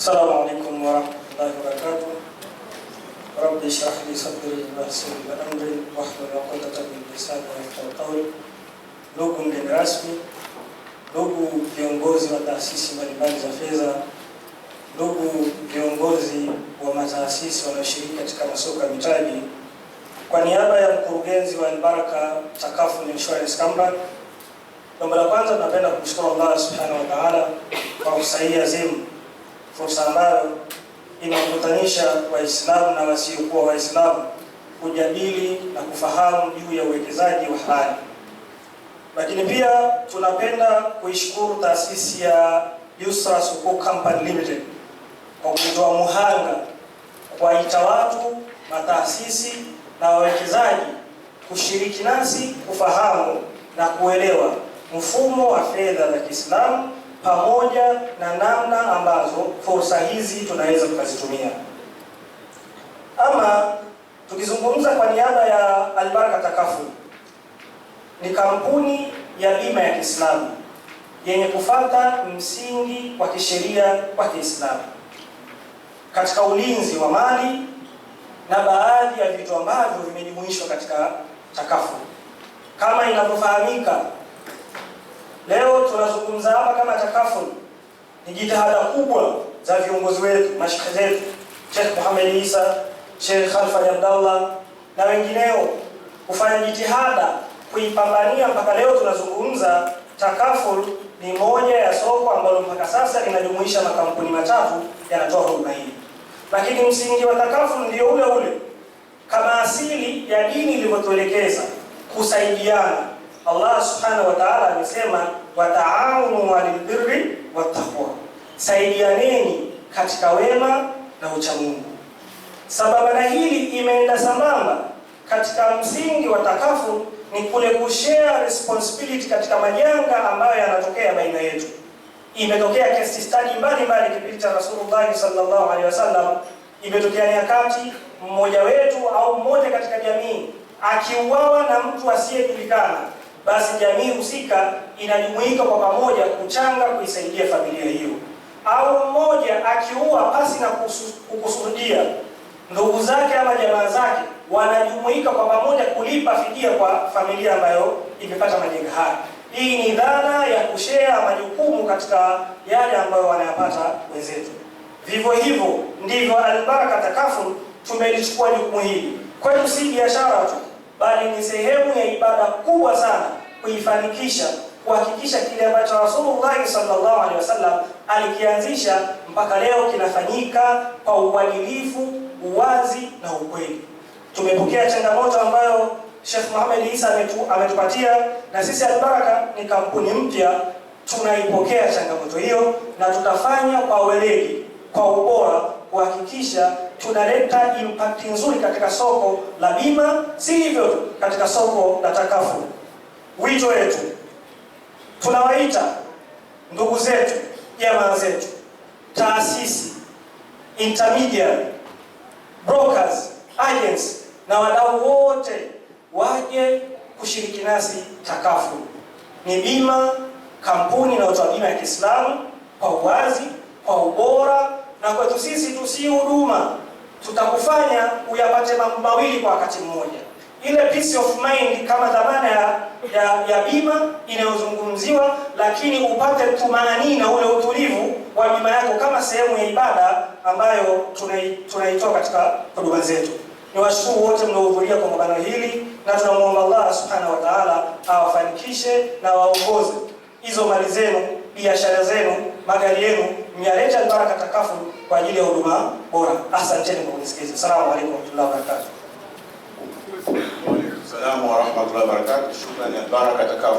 السلام عليكم ورحمة الله وبركاته. رب اشرح لي صدري ويسر لي أمري واحلل عقدة من lisani yafqahu qawli. Ndugu mgeni rasmi, ndugu viongozi wa taasisi mbalimbali za fedha, ndugu viongozi wa mataasisi wanaoshiriki katika masoko ya mitaji, kwa niaba ya mkurugenzi wa Al-Baraka Takaful Insurance Company, jambo la kwanza tunapenda kumshukuru Allah Subhanahu wa Ta'ala kwa kusaidia azimu, fursa ambayo inakutanisha Waislamu na wasiokuwa Waislamu kujadili na kufahamu juu ya uwekezaji wa halali. Lakini pia tunapenda kuishukuru taasisi ya Yusra Sukuk Company Limited kwa kutoa muhanga kuwaita watu, mataasisi na wawekezaji kushiriki nasi kufahamu na kuelewa mfumo wa fedha za Kiislamu pamoja na namna ambazo fursa hizi tunaweza kuzitumia. Ama tukizungumza kwa niaba ya Al-Baraka Takaful, ni kampuni ya bima ya Kiislamu yenye kufuata msingi wa kisheria wa Kiislamu katika ulinzi wa mali na baadhi ya vitu ambavyo vimejumuishwa katika takaful. Kama inavyofahamika, leo tunazungumza hapa kama takaful ni jitihada kubwa za viongozi wetu, mashekhe zetu, Sheikh Muhammad Isa, Sheikh Khalfa Abdallah na wengineo kufanya jitihada kuipambania mpaka leo tunazungumza. Takaful ni moja ya soko ambalo mpaka sasa linajumuisha makampuni matatu yanatoa huduma hii. Lakini msingi wa takaful ndio ule ule kama asili ya dini ilivyotuelekeza, kusaidiana. Allah Subhanahu wa Ta'ala amesema wataawunu 'alal birri wattaqwa, saidianeni katika wema na uchamungu. Sababu na hili imeenda sambamba katika msingi wa takaful ni kule kushare responsibility katika majanga ambayo yanatokea baina yetu. Imetokea case study mbalimbali kipindi cha Rasulullah sallallahu alaihi wasallam. Imetokea nyakati mmoja wetu au mmoja katika jamii akiuawa na mtu asiyejulikana, basi jamii husika inajumuika kwa pamoja kuchanga kuisaidia familia hiyo. Au mmoja akiua pasi na kukusudia, ndugu zake ama jamaa zake wanajumuika kwa pamoja kulipa fidia kwa familia ambayo imepata majanga haya. Hii ni dhana ya kushare majukumu katika yale ambayo wanayapata wenzetu. Vivyo hivyo ndivyo Al-Baraka Takaful tumelichukua jukumu hili. Kwetu si biashara tu, bali ni sehemu ya ibada kubwa sana kuifanikisha, kuhakikisha kile ambacho Rasulullah sallallahu alaihi wasallam alikianzisha mpaka leo kinafanyika kwa uadilifu, uwazi na ukweli. Tumepokea changamoto ambayo Sheikh Muhammad Isa ametupatia, na sisi Al-Baraka ni kampuni mpya, tunaipokea changamoto hiyo na tutafanya kwa weledi, kwa ubora, kuhakikisha tunaleta impact nzuri katika soko la bima, si hivyo tu katika soko la takaful. Wito wetu, tunawaita ndugu zetu, jamaa zetu, taasisi, intermediary, brokers, agents na wadau wote waje kushiriki nasi takaful. Ni bima, kampuni inayotoa bima ya Kiislamu kwa uwazi, kwa ubora, na kwetu sisi tusi huduma, tutakufanya uyapate mambo mawili kwa wakati mmoja. Ile peace of mind kama dhamana ya bima inayozungumziwa, lakini upate tumaini na ule utulivu wa bima yako kama sehemu ya ibada ambayo tunaitoa katika huduma zetu. Niwashukuru wote mnaohudhuria kwa kongamano hili, na tunamuomba Allah Subhanahu wa Ta'ala awafanikishe na waongoze hizo mali zenu, biashara zenu, magari yenu, mnyalete Al-Baraka Takaful kwa ajili ya huduma bora. Asanteni kwa kunisikiza. Asalamu alaykum wa rahmatullahi wa barakatuh. Wa alaykum salaam wa rahmatullahi wa barakatuh. Shukrani Al-Baraka Takaful.